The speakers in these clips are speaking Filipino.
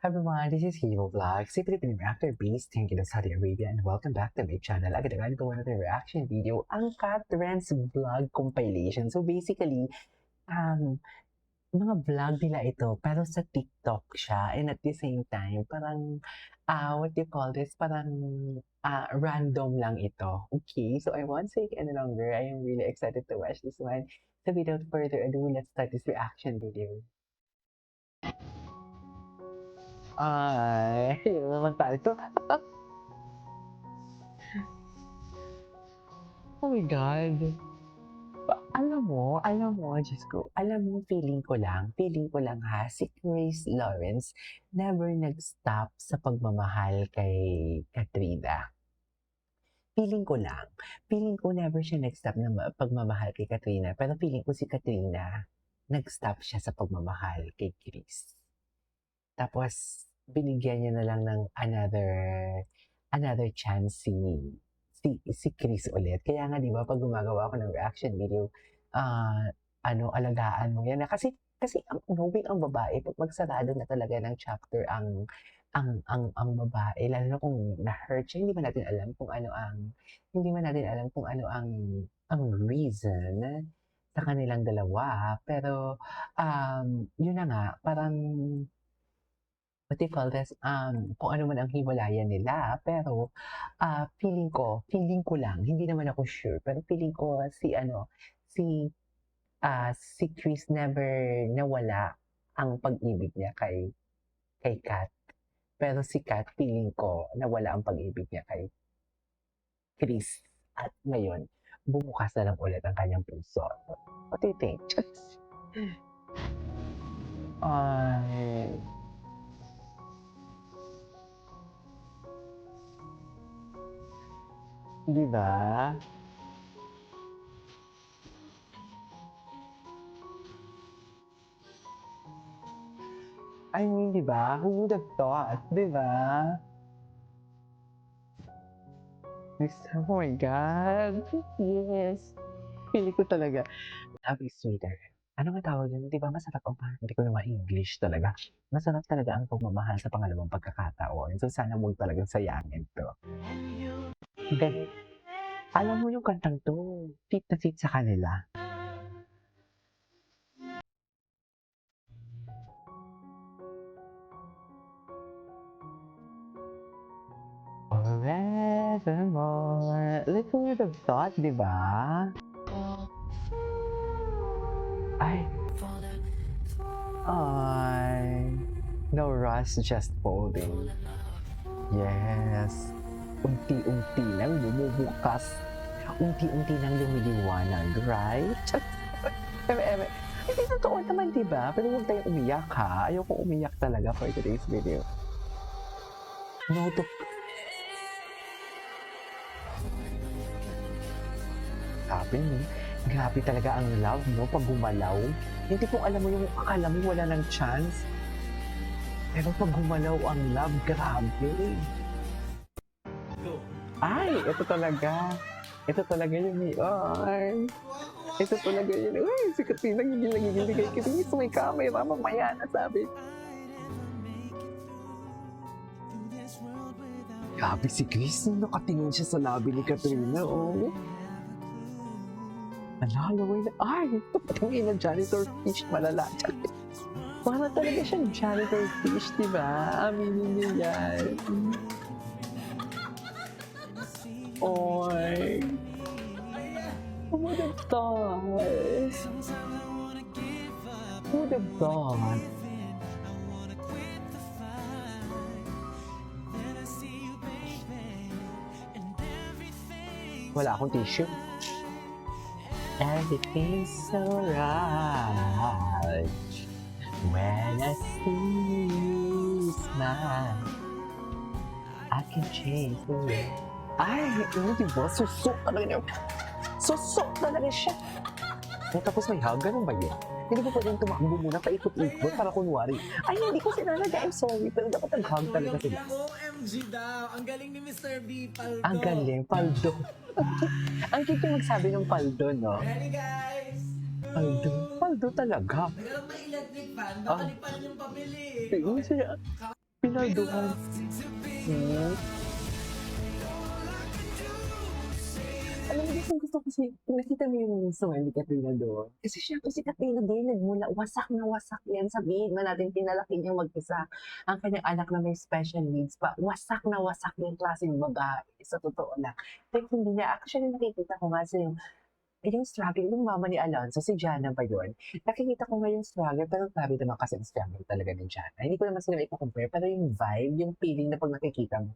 Everyone, this is Hero Vlog, simply been reactor based thank you to Saudi Arabia and welcome back to my channel. Agad-agad ko na reaction video, ang Cat Trends Vlog Compilation. So basically, mga vlog nila ito, pero sa TikTok siya and at the same time, parang, what do you call this, parang random lang ito. Okay, so I won't take any longer. I am really excited to watch this one. So without further ado, let's start this reaction video. Ay, naman tayo ito. Oh my God. Alam mo, Diyos ko, alam mo, feeling ko lang ha, si Grace Lawrence never nag-stop sa pagmamahal kay Katrina. Feeling ko never siya nag-stop na pagmamahal kay Katrina, pero feeling ko si Katrina, nag-stop siya sa pagmamahal kay Grace. Tapos, binigyan niya na lang ng another chance si Chris ulit. Kaya nga, di ba, pag gumagawa ako ng reaction video, alagaan mo yan. Kasi knowing ang babae, pag magsarado na talaga ng chapter ang babae, lalo na kung na-hurt siya, hindi man natin alam kung ano ang reason sa kanilang dalawa. Pero, yun na nga, parang what do you call this, kung ano man ang hiwalayan nila. Pero, feeling ko lang, hindi naman ako sure, pero feeling ko si Chris never nawala ang pag-ibig niya kay Kat. Pero si Kat, feeling ko, nawala ang pag-ibig niya kay Chris. At ngayon, bumukas na lang ulit ang kanyang puso. What do you think? Ay... Di ba? I mean, di ba? Who would have thought? Di ba? Oh my God. Yes. Feeling ko talaga. Love is sweeter. Ano nga tawag yun? Di ba masarap ang hindi ko na ma-English talaga. Masarap talaga ang pagmamahal sa pangalawang pagkakataon. So sana mo talagang sayangin to. Then, alam mo yung kantang to, fit na fit sa kanila. Forevermore. Like who would have thought, di ba? Ay. No rush, just folding. Yes. Unti-unti lang bumubukas. Unti-unti lang lumiliwanag, right? Eme. Hindi totoo naman, di ba? Pero huwag tayong umiyak, ha? Ayoko umiyak talaga for today's video. No to... Grabe talaga ang love, no? Pag gumalaw. Hindi ko alam mo yung akala mo wala ng chance. Pero pag gumalaw ang love, grabe. Ay, ito talaga. Ito talaga yun eh. Ay, ito talaga yun. Ay, si Katrina nagigil kay Chris. May camera, mamaya na sabi. Grabe si Chris. Nakatingin siya sa labi ni Katrina, oh. Nalalaway na. Ay, patangin na janitor fish. Malala. Para talaga siyang janitor fish, diba? Aminin niyo yan. Oy. Who would have thought? Who would have thought? Wala akong tissue. Everything's so right when I see you smile. I can change the way. Ay, diba? Susok talaga niya. Susok talaga siya. Tapos may hug, ganun ba yun? Hindi ko pwedeng tumakbo muna, paikot-ikot para kunwari. Ay, hindi ko sinalaga. I'm sorry, pero dapat nag-hug talaga sila. OMG daw. Ang galing ni Mr. B, Paldo. Ang galing, Paldo. Ang cute yung magsabi ng Paldo, no? Ready, guys? Paldo talaga. Nagkaroon pa electric fan. Baka di pa yung pabili. Siya. Pinalduhan. Hmm. Alam mo, gusto ko kasi, nakita mo yung smile ni Katrina doon. Kasi syempre si Katrina din, nagmula, wasak na wasak yan. Sabihin man natin, pinalaki niya mag-isa. Ang kanyang anak na may special needs pa, wasak na wasak yung klaseng babae. Sa totoo lang. Pero hindi niya, actually nakikita ko nga sa yung struggle, yung mama ni Alonzo, si Jana ba yun? Nakikita ko nga yung struggle, pero grabe naman kasi ang struggle talaga ni Jana. Hindi ko naman sila i-compare, pero yung vibe, yung feeling na pag nakikita mo,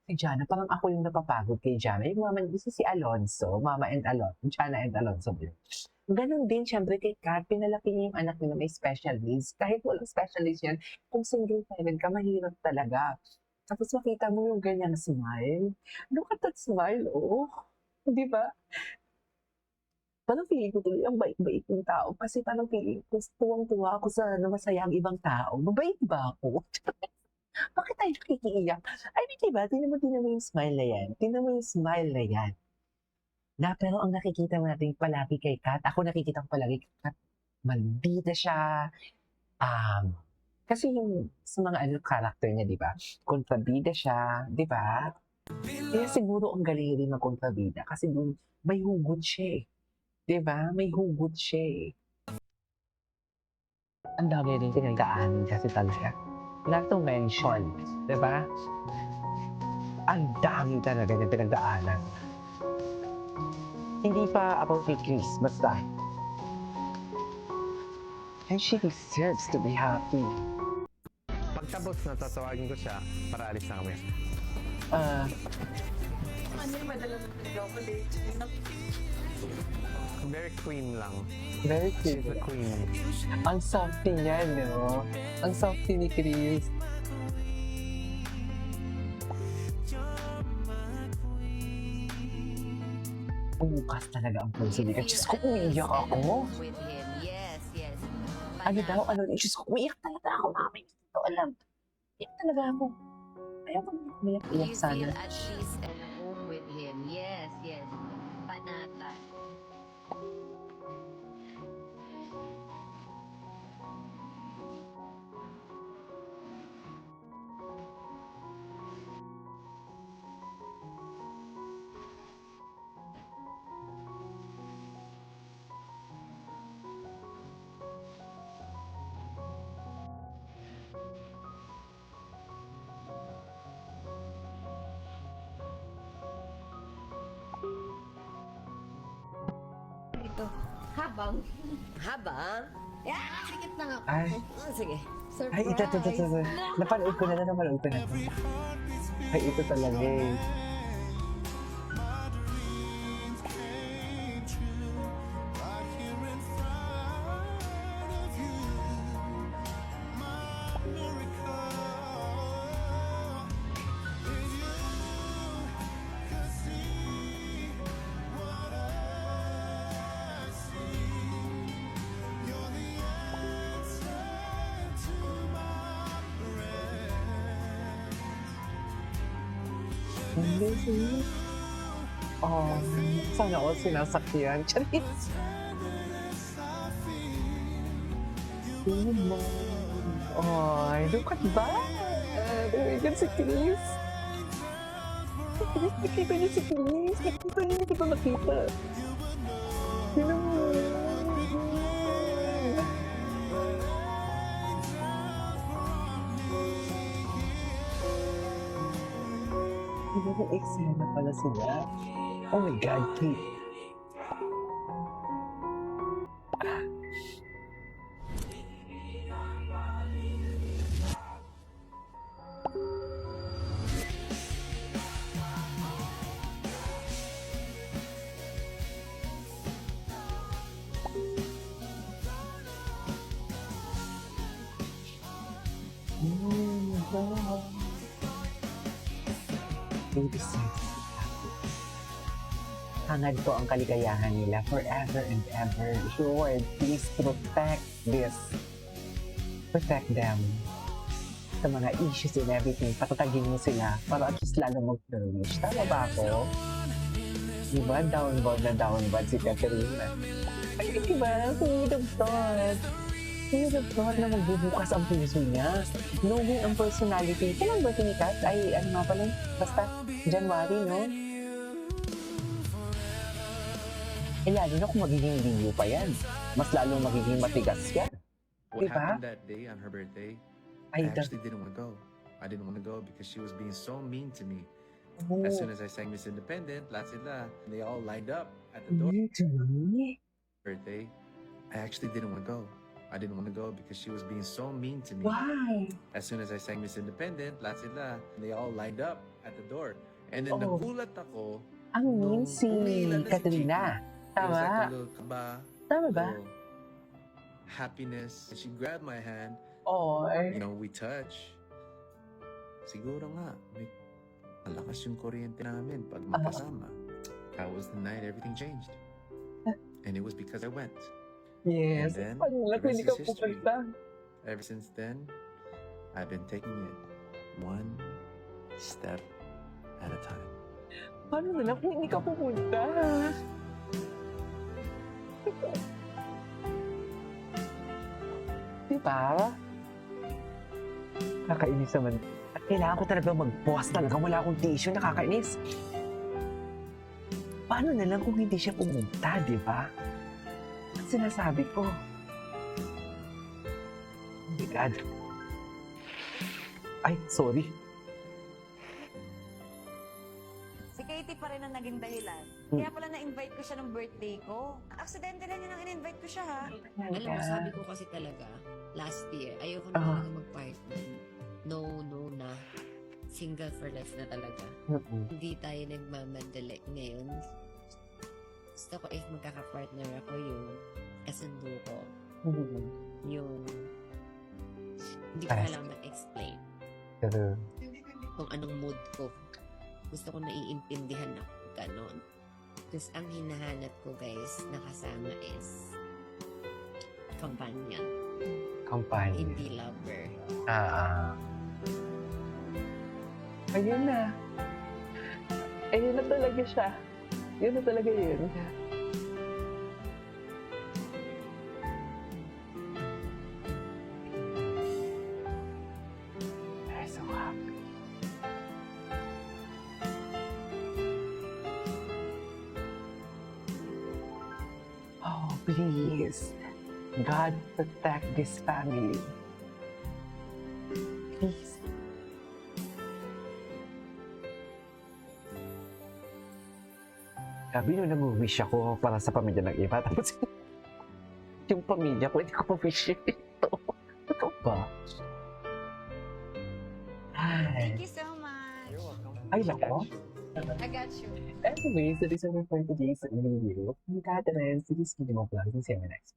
si Jana, parang ako yung napapagod kay Jana. Yung mama niya, si Alonzo, Mama and Alonzo, Jana and Alonzo din. Ganon din, syempre kay Kat, pinalaki niya yung anak niya na may special needs. Kahit walang special needs yan, kung single parent ka, mahirap talaga. Tapos makita mo yung ganyang smile. Look at that smile, oh. Di ba? Parang feeling ko tuloy, ang bait-bait ng tao. Kasi parang feeling ko, tuwang-tuwa ako sa namasaya ang ibang tao. Mabait ba ako? Bakit tayo nakikiiyak? I mean, diba? Tingnan mo yung smile na yan. Tingnan mo yung smile na yan. Pero ang nakikita mo natin palagi kay Kat, ako nakikita ko palagi kay Kat, maldita siya. Kasi yung sa mga character niya, di ba? Kontrabida siya, di ba? Kaya siguro ang galing rin magkontrabida kasi dun may hugot siya eh. Di ba? May hugot siya eh. Ang dami rin pinagdaanan kasi talaga. Not to mention, di ba? Ang dami talaga na pinagdaanan. Hindi pa about kay Chris, basta. And she deserves to be happy. Pagtapos na, tatawagin ko siya para alis na kami. Ano yung madala ng chocolate? Very queen lang. Very She's cute. a queen. Ang softy niya, no? Ang softy ni Chris. Umukas talaga ang puso ni Diyos ko, umiiyak ako. With him. Yes, yes. Ano daw? Ano? Diyos ko, umiiyak talaga ako, mami. Hindi ko alam. Umiiyak talaga ako. Ayaw ko umiiyak You sana. feel at peace and home with him. Yes, yes. Panata. Ito. Habang. Habang? Yeah, sikit na nga. Ay. Sige. Surprise. Ay, ito. Napanood ko na. Ay, ito talaga eh. Amazing. Oh, sana all sinasakyan. Charis. Oh, look at that. Oh my God, si Chris. Nakita niya si Chris. Nakita niya, hindi ko nakita. Tignan mo. Eksena pala sila. Oh my God, Kate. Wow. They deserve to be happy. Hangad ko ang kaligayahan nila forever and ever. Lord, please protect this. Protect them. Sa mga issues and everything, patatagin mo sila para at least lalo mag-flourish. Tama ba ako? Diba? Downward na downward si Katerina. Ay, diba? Sweet of thought. Who would have thought na magbubukas ang puso niya? Knowing ang personality. Kailan ba ni Kat? Ay, ano nga pala? Basta, January, no? Eh, lalo na kung magiging liyo pa yan. Mas lalong magiging matigas yan. What Diba? happened that day on her birthday, Ay, I actually didn't want to go. I didn't want to go because she was being so mean to me. As soon as I sang Miss Independent, they all lined up at the door. Birthday, I actually didn't want to go. I didn't want to go because she was being so mean to me. Why? As soon as I sang Miss Independent, they all lined up at the door. And then Oh. nagulat ako. Ang mean nung si umiilan na si Katrina. It was like Tama. a little kaba, Tama ba? little happiness. And she grabbed my hand. Or, We touch. Siguro nga, may malakas yung kuryente namin pag magkasama. That was the night everything changed. And it was because I went. yes. And then, Paano the lang kung rest hindi ka is history. pupunta? Ever since then, I've been taking it one step at a time. Paano na lang kung hindi ka pupunta? Diba? Nakakainis naman. At kailangan ko talaga mag-pause talaga. Wala akong tissue. Nakakainis. Paano na lang kung hindi siya pumunta, di ba? Ang sinasabi ko. Oh my God. Ay, sorry. Si Katie pa rin ang naging dahilan. Hmm. Kaya pala na-invite ko siya ng birthday ko. Aksidente lang yun ang in-invite ko siya, ha? Alam mo, sabi ko kasi talaga, last year, ayoko na talaga mag-partner. No na. Single for life na talaga. Hindi tayo nagmamadali ngayon. Gusto ko if magkaka-partner ako yung kasundo ko. Yung hindi ko Pares. alam ma-explain Pero, kung anong mood ko. Gusto ko naiintindihan ako ganon. Tapos ang hinahanap ko guys na kasama is companion, company. hindi lover. Ayun na. Ayun na talaga siya. Yun na talaga yun. I'm so happy. Oh, please. God protect this family. Please. Sabi nyo, nag-wish ako para sa pamilya ng iba. Tapos, yung pamilya ko, hindi ko pa-wish ito. Ito ba? Thank Ay, you so much. ay nako. I got you. Anyways, that is all for today's video. Ang katanan, sige, sige mo vlog. See you next.